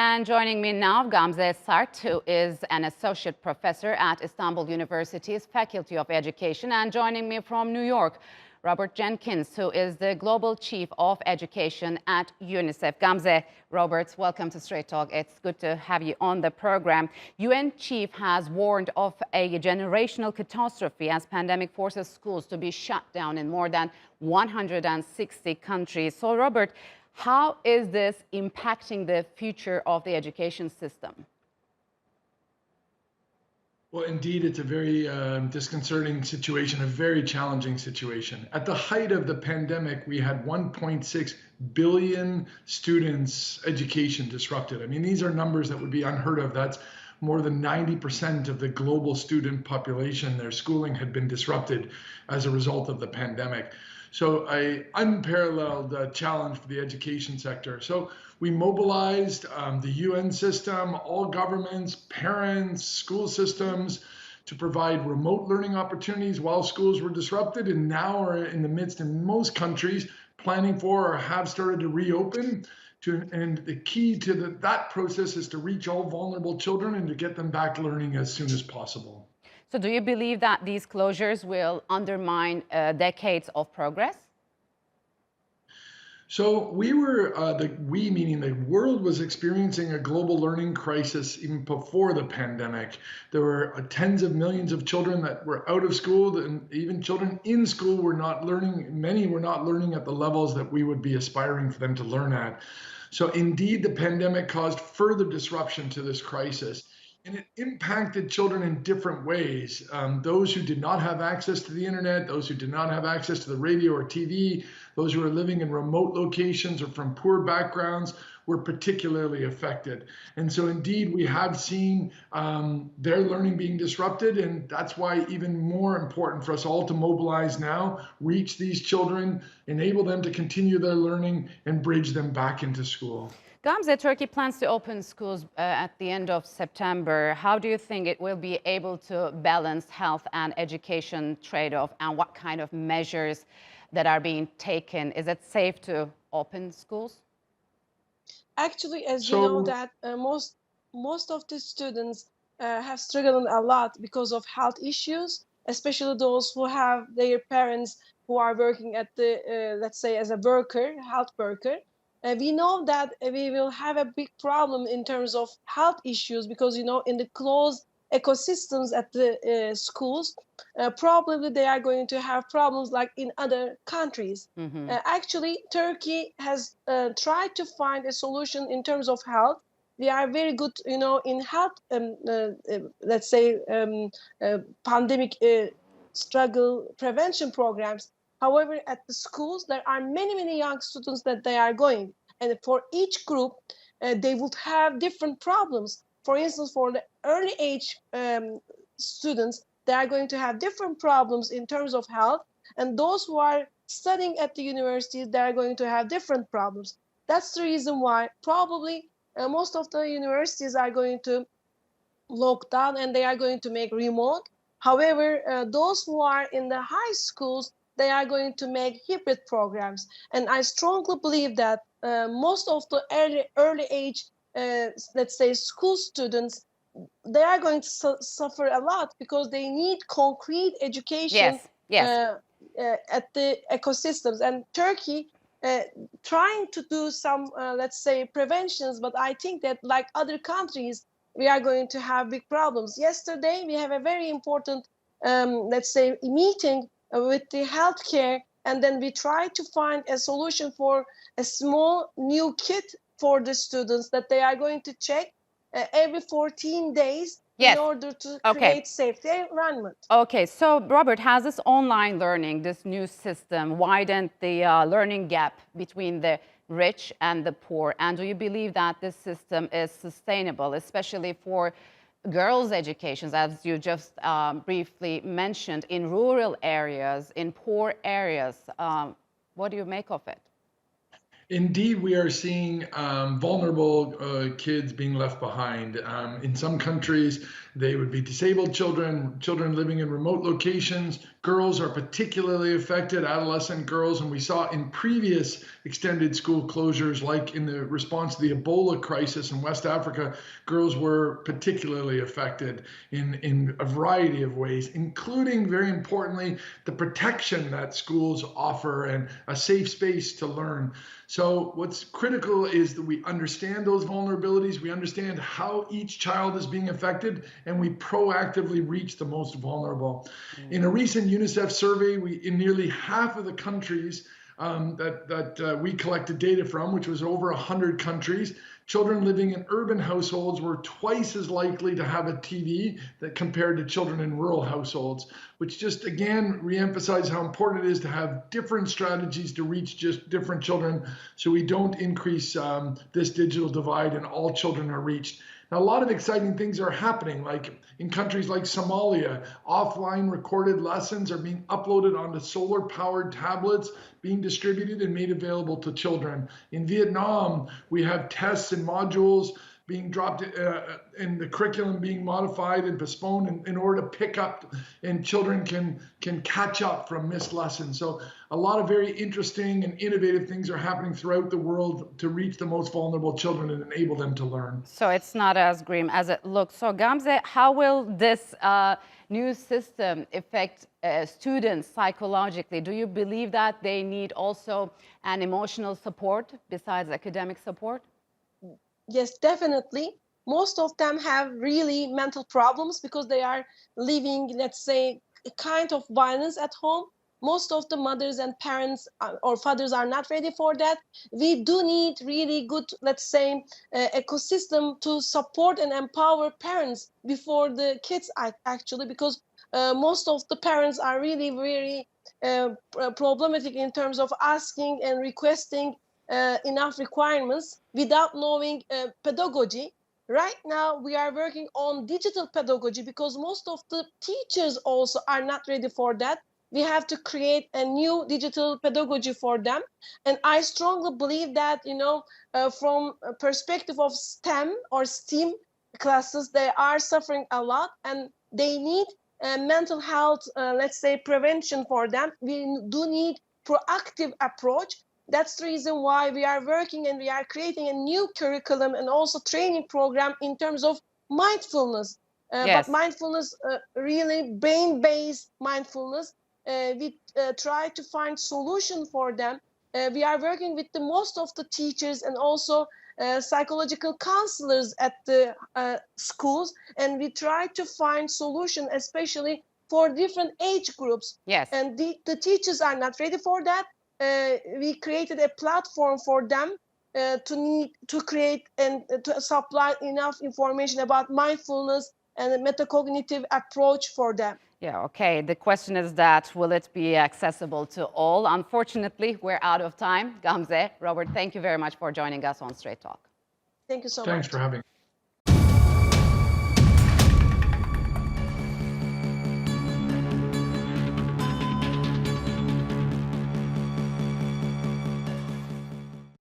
And joining me now, Gamze Sart, who is an associate professor at Istanbul University's Faculty of Education. And joining me from New York, Robert Jenkins, who is the Global Chief of Education at UNICEF. Gamze, Robert, welcome to Straight Talk. It's good to have you on the program. UN Chief has warned of a generational catastrophe as pandemic forces schools to be shut down in more than 160 countries. So, Robert, how is this impacting the future of the education system? Well, indeed, it's a very disconcerting situation, a very challenging situation. At the height of the pandemic, we had 1.6 billion students' education disrupted. I mean, these are numbers that would be unheard of. That's more than 90% of the global student population, their schooling had been disrupted as a result of the pandemic. So an unparalleled challenge for the education sector. So we mobilized the UN system, all governments, parents, school systems to provide remote learning opportunities while schools were disrupted, and now are in the midst in most countries planning for or have started to reopen. And the key to that process is to reach all vulnerable children and to get them back learning as soon as possible. So do you believe that these closures will undermine decades of progress? So we were, meaning the world, was experiencing a global learning crisis even before the pandemic. There were tens of millions of children that were out of school, and even children in school were not learning. Many were not learning at the levels that we would be aspiring for them to learn at. So indeed, the pandemic caused further disruption to this crisis. And it impacted children in different ways. Those who did not have access to the internet, those who did not have access to the radio or TV, those who were living in remote locations or from poor backgrounds were particularly affected. And so indeed, we have seen their learning being disrupted. And that's why even more important for us all to mobilize now, reach these children, enable them to continue their learning, and bridge them back into school. Gamze, Turkey plans to open schools at the end of September. How do you think it will be able to balance health and education trade-off, and what kind of measures that are being taken? Is it safe to open schools? Actually, as you know that most of the students have struggled a lot because of health issues, especially those who have their parents who are working at the, let's say, as a worker, health worker. We know that we will have a big problem in terms of health issues because, you know, in the closed ecosystems at the schools, probably they are going to have problems like in other countries. Mm-hmm. Actually, Turkey has tried to find a solution in terms of health. We are very good, you know, in health, let's say, pandemic struggle prevention programs. However, at the schools, there are many young students that they are going. And for each group, they would have different problems. For instance, for the early age students, they are going to have different problems in terms of health. And those who are studying at the universities, they are going to have different problems. That's the reason why probably most of the universities are going to lock down and they are going to make remote. However, those who are in the high schools, they are going to make hybrid programs. And I strongly believe that most of the early age, let's say, school students, they are going to suffer a lot because they need concrete education. Yes. At the ecosystems. And Turkey trying to do some, let's say, preventions, but I think that like other countries, we are going to have big problems. Yesterday, we have a very important, let's say, meeting with the healthcare, and then we try to find a solution for a small new kit for the students that they are going to check every 14 days in order to create safety environment. Okay, so Robert, has this online learning, this new system, widened the learning gap between the rich and the poor? And do you believe that this system is sustainable, especially for girls' educations, as you just briefly mentioned, in rural areas, in poor areas? What do you make of it? Indeed, we are seeing vulnerable kids being left behind. In some countries, they would be disabled children, children living in remote locations. Girls are particularly affected, adolescent girls. And we saw in previous extended school closures, like in the response to the Ebola crisis in West Africa, girls were particularly affected in a variety of ways, including, very importantly, the protection that schools offer and a safe space to learn. So what's critical is that we understand those vulnerabilities, we understand how each child is being affected, and we proactively reach the most vulnerable. In a recent UNICEF survey, in nearly half of the countries that we collected data from, which was over 100 countries, children living in urban households were twice as likely to have a TV that compared to children in rural households, which just again reemphasizes how important it is to have different strategies to reach just different children so we don't increase this digital divide and all children are reached. Now, a lot of exciting things are happening, like in countries like Somalia, offline recorded lessons are being uploaded onto solar-powered tablets, being distributed and made available to children. In Vietnam, we have tests and modules being dropped and the curriculum being modified and postponed in order to pick up, and children can catch up from missed lessons. So a lot of very interesting and innovative things are happening throughout the world to reach the most vulnerable children and enable them to learn. So it's not as grim as it looks. So Gamze, how will this new system affect students psychologically? Do you believe that they need also an emotional support besides academic support? Yes, definitely. Most of them have really mental problems because they are living, let's say, a kind of violence at home. Most of the mothers and parents or fathers are not ready for that. We do need really good, let's say, ecosystem to support and empower parents before the kids actually, because most of the parents are really very problematic in terms of asking and requesting enough requirements without knowing pedagogy. Right now, we are working on digital pedagogy because most of the teachers also are not ready for that. We have to create a new digital pedagogy for them. And I strongly believe that, from a perspective of STEM or STEAM classes, they are suffering a lot and they need mental health, let's say, prevention for them. We do need proactive approach. That's the reason why we are working and we are creating a new curriculum and also training program in terms of mindfulness. Yes. But mindfulness, really brain-based mindfulness. We try to find solution for them. We are working with the most of the teachers and also psychological counselors at the schools, and we try to find solution, especially for different age groups. Yes. And the teachers are not ready for that. We created a platform for them to create and to supply enough information about mindfulness and a metacognitive approach for them. Yeah, okay. The question is that, will it be accessible to all? Unfortunately, we're out of time. Gamze, Robert, thank you very much for joining us on Straight Talk. Thank you so much. Thanks for having me.